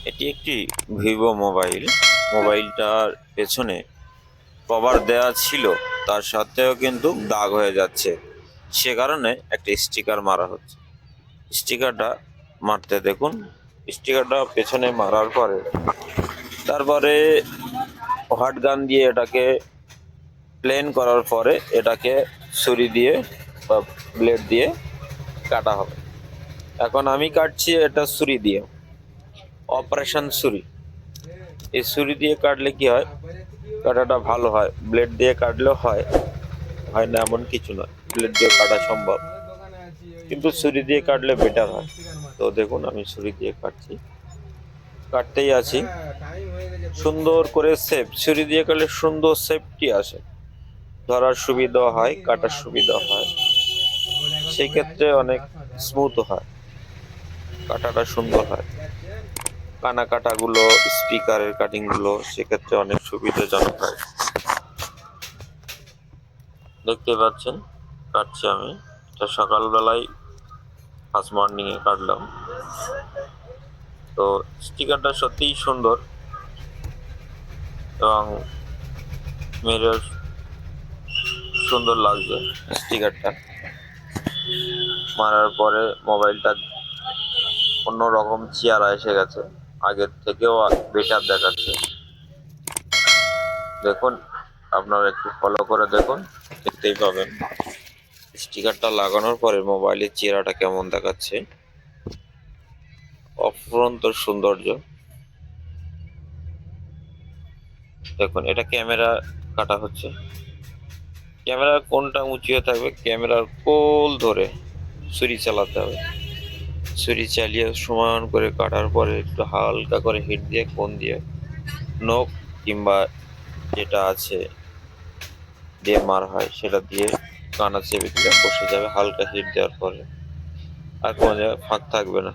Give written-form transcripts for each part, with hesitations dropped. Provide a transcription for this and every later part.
এটি একটি Vivo mobile. মোবাইলটার পেছনে কভার দেওয়া ছিল, তার সাথেও কিন্তু দাগ হয়ে যাচ্ছে। সে কারণে একটা স্টিকার মারা হচ্ছে। স্টিকারটা মারতে দেখুন, স্টিকারটা পেছনে মারার পরে তারপরে হট গান দিয়ে এটাকে প্লেন করার পরে এটাকে ছুরি দিয়ে বা ব্লেড দিয়ে কাটা হবে। এখন আমি কাটছি এটা ছুরি দিয়ে, অপারেশন ছুরি। এই ছুরি দিয়ে কাটলে কি হয়, কাটাটা ভালো হয়। ব্লেড দিয়ে কাটলেও হয়, হয় না এমন কিছু নয়, ব্লেড দিয়ে কাটা সম্ভব, কিন্তু ছুরি দিয়ে কাটলে বেটার হয়। তো দেখুন আমি ছুরি দিয়ে কাটছি, কাটতেই আছি। সুন্দর করে সেফ, ছুরি দিয়ে কাটলে সুন্দর সেফটি আসে, ধরার সুবিধা হয়, কাটার সুবিধা হয়, সেই ক্ষেত্রে অনেক স্মুথ হয়, কাটাটা সুন্দর হয়। কানা কাটাগুলো, স্পিকারের কাটিং গুলো সেক্ষেত্রে অনেক সুবিধাজনক হয়। দেখতে পাচ্ছেন কাটছি আমি, এটা সকালবেলায় ফার্স্ট মর্নিং এ কাটলাম। তো স্টিকারটা সত্যিই সুন্দর এবং মেরে সুন্দর লাগছে। স্টিকারটা মারার পরে মোবাইলটা অন্যরকম চেহারা এসে গেছে, আগের থেকেও বেটার দেখাচ্ছে। দেখুন, আপনারা একটু ফলো করে দেখুন, দেখতেই পাবেন স্টিকারটা লাগানোর পরে মোবাইলের চেহারাটা কেমন দেখাচ্ছে। অফুরন্ত সৌন্দর্য। দেখুন, এটা ক্যামেরা কাটা হচ্ছে। ক্যামেরার কোনটা উঁচু হয়ে থাকবে, ক্যামেরার কোল ধরে ছুরি চালাতে হবে। ছুরি চালিয়ে সমান করে কাটার পরে একটু হালকা করে হিট দিয়ে কোণ দিয়ে নখ কিংবা যেটা আছে দিয়ে মার হয় সেটা দিয়ে কানা চেপে দিলে বসে যাবে, হালকা হিট দেওয়ার পরে আর কোনো জায়গায় ফাঁক থাকবে না।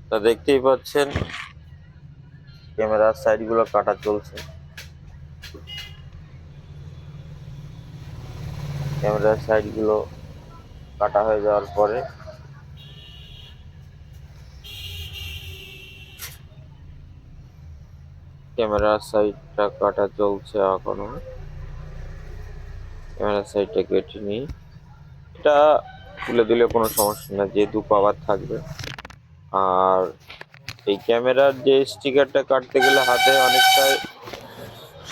তা দেখতেই পাচ্ছেন ক্যামেরার সাইড গুলো কাটা চলছে। ক্যামেরার সাইড গুলো কাটা হয়ে যাওয়ার পরে ক্যামেরার সাইডটা কাটা চলছে এখনো। ক্যামেরার সাইডটা কেটে নিই, এটা তুলে দিলে কোনো সমস্যা না, যেহেতু পাওয়ার থাকবে। আর এই ক্যামেরার যে স্টিকারটা কাটতে গেলে হাতে অনেকটাই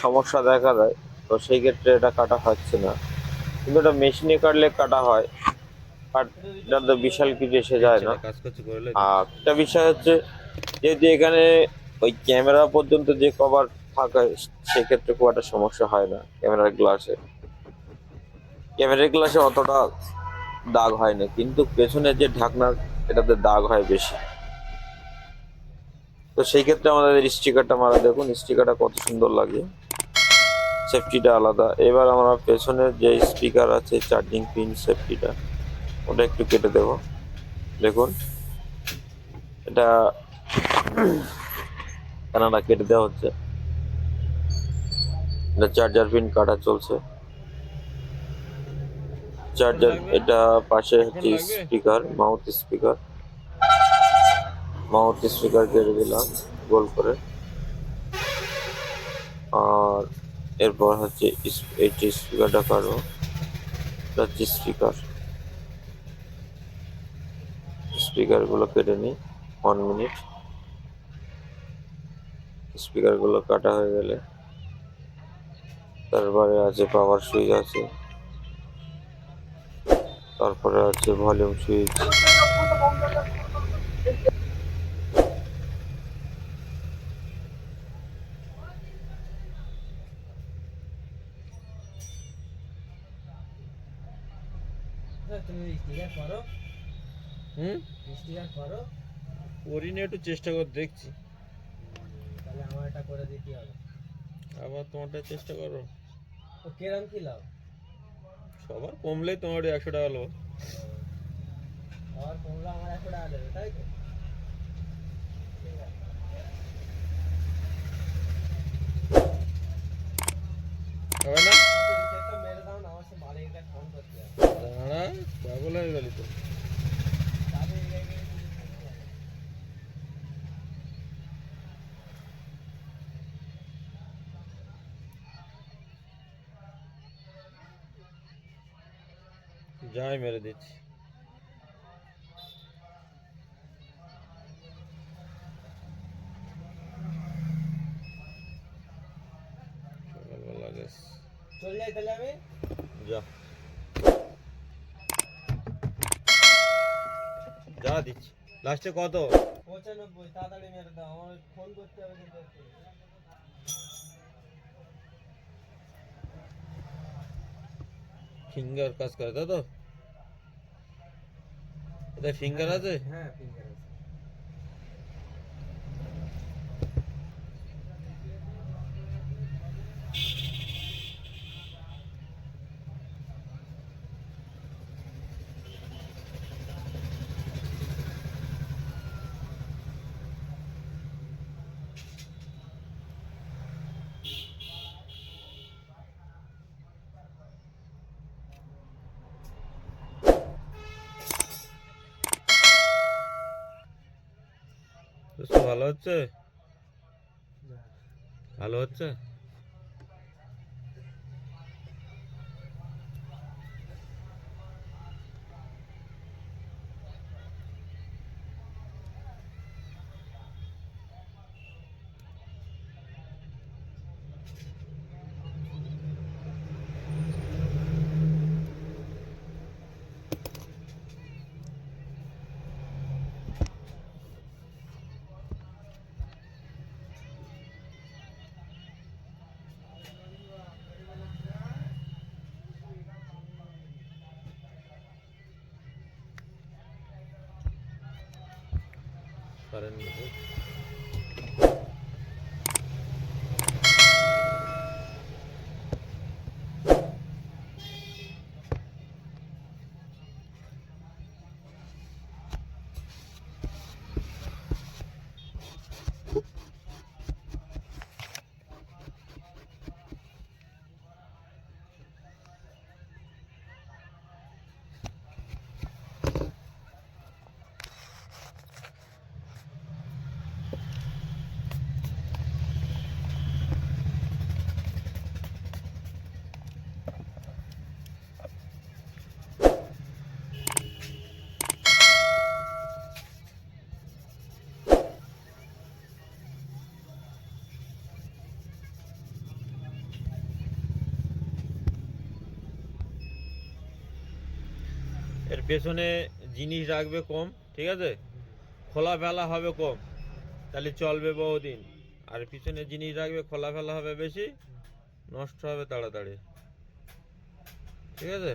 সমস্যা দেখা দেয়, তো সেই ক্ষেত্রে এটা কাটা হচ্ছে না, কিন্তু এটা মেশিনে কাটলে কাটা হয়। আর এটা তো বিশাল কিছু এসে যায় না। আর একটা বিষয় হচ্ছে, যেহেতু এখানে ওই ক্যামেরা পর্যন্ত যে কভার থাকে, সেক্ষেত্রে খুব একটা সমস্যা হয় না। ক্যামেরার গ্লাসে অতটা দাগ হয় না, কিন্তু পেছনে যে ঢাকনা, এটাতে দাগ হয় বেশি। তো সেই ক্ষেত্রে আমাদের স্টিকারটা মারা, দেখুন স্টিকারটা কত সুন্দর লাগে, সেফটিটা আলাদা। এবার আমরা পেছনের যে স্পিকার আছে, চার্জিং পিন সেফটিটা, ওটা একটু কেটে দেব। দেখুন এটা কানাডা কেটে দেওয়া হচ্ছে, এটা চার্জার পিন কাটা চলছে। চার্জার, এটা পাশে হচ্ছে স্পিকার, মাউথ স্পিকার কেটে দিলাম গোল করে। আর এরপর হচ্ছে এই যে স্পিকারটা কাটবো, টাচ স্পিকার গুলো কেটে নিই। 1 মিনিট। স্পিকার গুলো কাটা হয়ে গেলে তারপরে আছে পাওয়ার সুইচ আছে, তারপরে আছে ভলিউম সুইচ। করিনি, একটু চেষ্টা করে দেখছি। তাহলে আমার এটা করে দিতে হবে, আবার তোমারটা চেষ্টা করো। তো কিরম কি লাভ, সবার কমলেই তোমার 100 টাকা লাভ। সবার কমলে আমার 100 টাকা দেবে, তাই তো? হবে না, মেরে দাও না, আমার সে মালিকটা ফোন করতে হবে। দাঁড়া, পাগল হয়ে গেলি তো। যাই মেরে দিচ্ছি। সকালবেলা গেছ চলে যাই তাহলে আমি। যা যা দিচ্ছি। লাস্টে কত? 95। তাড়াতাড়ি মেরে দাও, আমার ফোন করতে হবে কিন্তু একটু। ফিঙ্গার কাজ করে তাই তো? এটা ফিঙ্গার আছে? হ্যাঁ ফিঙ্গার আছে। দোস্ত ভালো হচ্ছে? ভালো হচ্ছে? কারেন্ট নেই। এর পেছনে জিনিস রাখবে কম, ঠিক আছে? খোলা ফেলা হবে কম, তাহলে চলবে বহুদিন। আর পিছনে জিনিস রাখবে, খোলা ফেলা হবে বেশি, নষ্ট হবে তাড়াতাড়ি, ঠিক আছে?